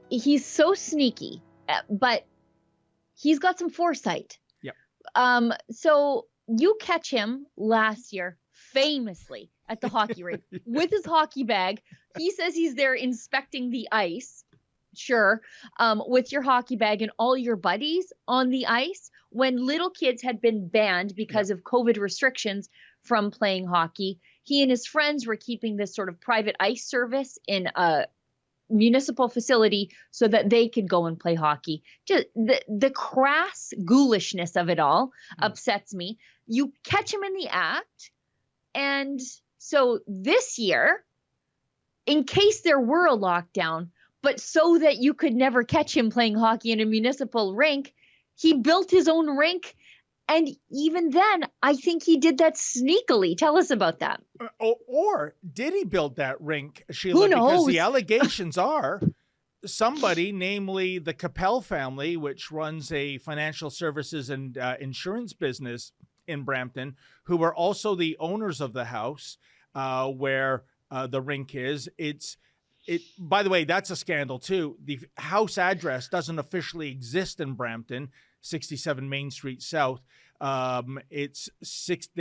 he's so sneaky, but he's got some foresight. Yep. So you catch him last year famously at the hockey rink with his hockey bag. He says he's there inspecting the ice. Sure. With your hockey bag and all your buddies on the ice when little kids had been banned because of COVID restrictions from playing hockey. He and his friends were keeping this sort of private ice service in a municipal facility so that they could go and play hockey. Just the crass ghoulishness of it all upsets me. You catch him in the act. And so this year, in case there were a lockdown, but so that you could never catch him playing hockey in a municipal rink, he built his own rink. And even then, I think he did that sneakily. Tell us about that. Or did he build that rink, Sheila? Who knows? Because the allegations are somebody, namely the Capel family, which runs a financial services and insurance business in Brampton, who are also the owners of the house where the rink is. By the way, that's a scandal too. The house address doesn't officially exist in Brampton, 67 Main Street South. They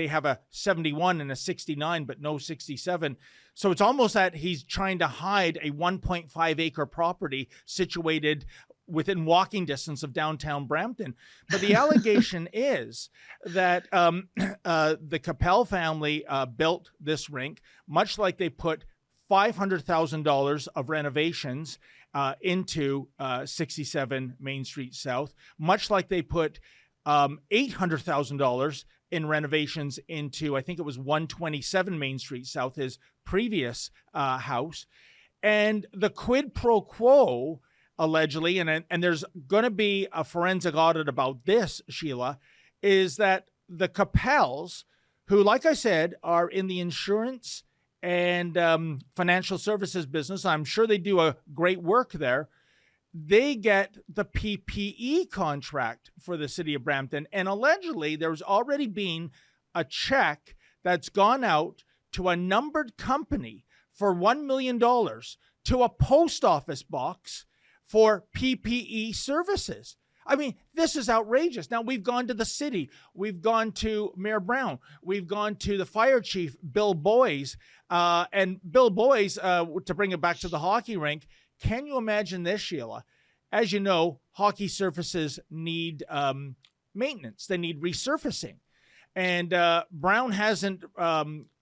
have a 71 and a 69, but no 67. So it's almost that he's trying to hide a 1.5 acre property situated within walking distance of downtown Brampton. But the allegation is that the Capel family built this rink, much like they put $500,000 of renovations into 67 Main Street South, much like they put $800,000 in renovations into, I think it was 127 Main Street South, his previous house. And the quid pro quo, allegedly, and there's going to be a forensic audit about this, Sheila, is that the Capels, who, like I said, are in the insurance and financial services business, I'm sure they do a great work there, they get the PPE contract for the city of Brampton. And allegedly, there's already been a check that's gone out to a numbered company for $1 million to a post office box for PPE services. I mean, this is outrageous. Now, we've gone to the city. We've gone to Mayor Brown. We've gone to the fire chief, Bill Boyes. And Bill Boyes, to bring it back to the hockey rink, can you imagine this, Sheila? As you know, hockey surfaces need maintenance. They need resurfacing. And Brown hasn't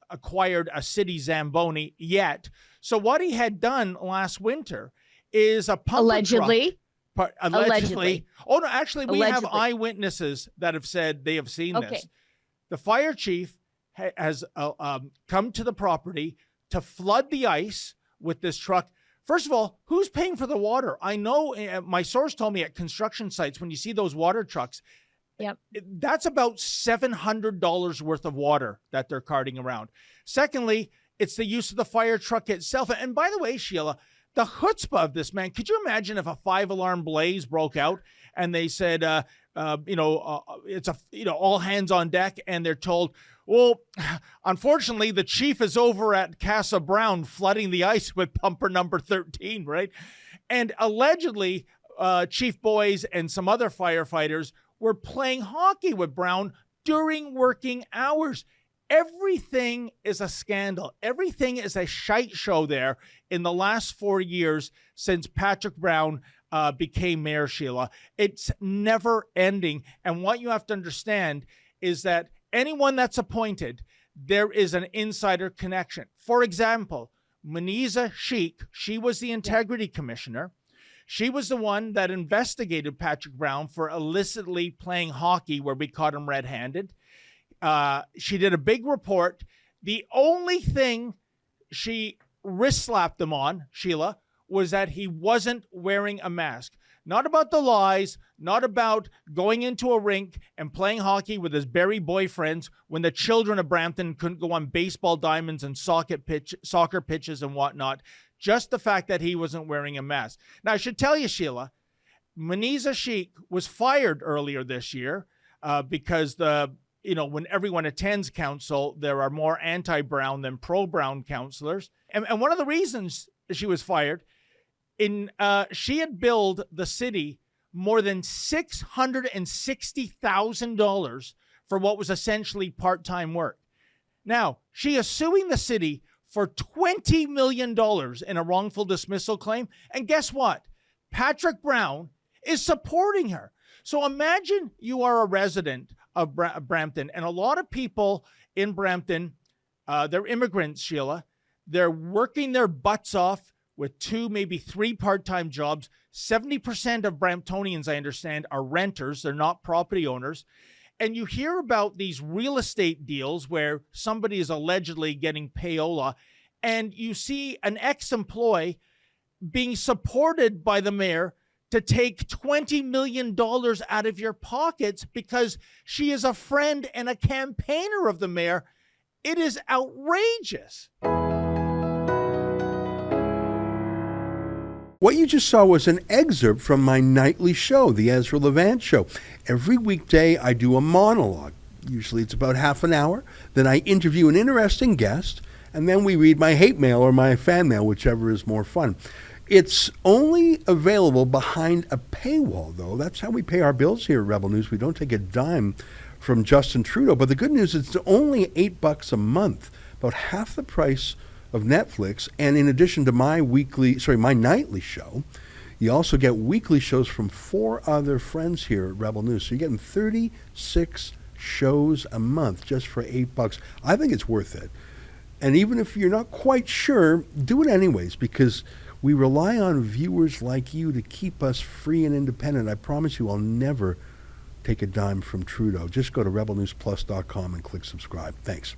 acquired a city Zamboni yet. So what he had done last winter is a pumper Allegedly. truck. Allegedly. Oh, no, actually, we have eyewitnesses that have said they have seen this. The fire chief has come to the property to flood the ice with this truck. First of all, who's paying for the water? I know my source told me at construction sites, when you see those water trucks, that's about $700 worth of water that they're carting around. Secondly, it's the use of the fire truck itself. And by the way, Sheila, the chutzpah of this man, could you imagine if a 5-alarm blaze broke out and they said, it's all hands on deck, and they're told, well, unfortunately, the chief is over at Casa Brown flooding the ice with pumper number 13, right? And allegedly, Chief Boyes and some other firefighters were playing hockey with Brown during working hours. Everything is a scandal. Everything is a shite show there in the last 4 years since Patrick Brown became mayor, Sheila. It's never ending. And what you have to understand is that anyone that's appointed, there is an insider connection. For example, Muniza Sheikh, she was the integrity commissioner. She was the one that investigated Patrick Brown for illicitly playing hockey where we caught him red-handed. She did a big report. The only thing she wrist slapped him on, Sheila, was that he wasn't wearing a mask. Not about the lies, not about going into a rink and playing hockey with his berry boyfriends when the children of Brampton couldn't go on baseball diamonds and soccer pitches and whatnot. Just the fact that he wasn't wearing a mask. Now, I should tell you, Sheila, Muniza Sheikh was fired earlier this year because when everyone attends council, there are more anti-Brown than pro-Brown councillors. And one of the reasons she was fired, She had billed the city more than $660,000 for what was essentially part-time work. Now, she is suing the city for $20 million in a wrongful dismissal claim. And guess what? Patrick Brown is supporting her. So imagine you are a resident of Brampton, and a lot of people in Brampton, they're immigrants, Sheila. They're working their butts off with 2, maybe 3 part-time jobs. 70% of Bramptonians, I understand, are renters. They're not property owners. And you hear about these real estate deals where somebody is allegedly getting payola, and you see an ex-employee being supported by the mayor to take $20 million out of your pockets because she is a friend and a campaigner of the mayor. It is outrageous. What you just saw was an excerpt from my nightly show, the Ezra Levant Show. Every weekday, I do a monologue. Usually it's about half an hour. Then I interview an interesting guest, and then we read my hate mail or my fan mail, whichever is more fun. It's only available behind a paywall, though. That's how we pay our bills here at Rebel News. We don't take a dime from Justin Trudeau. But the good news is it's only $8 a month, about half the price of Netflix. And in addition to my nightly show, you also get weekly shows from 4 other friends here at Rebel News. So you're getting 36 shows a month just for $8. I think it's worth it. And even if you're not quite sure, do it anyways, because we rely on viewers like you to keep us free and independent. I promise you I'll never take a dime from Trudeau. Just go to rebelnewsplus.com and click subscribe. Thanks.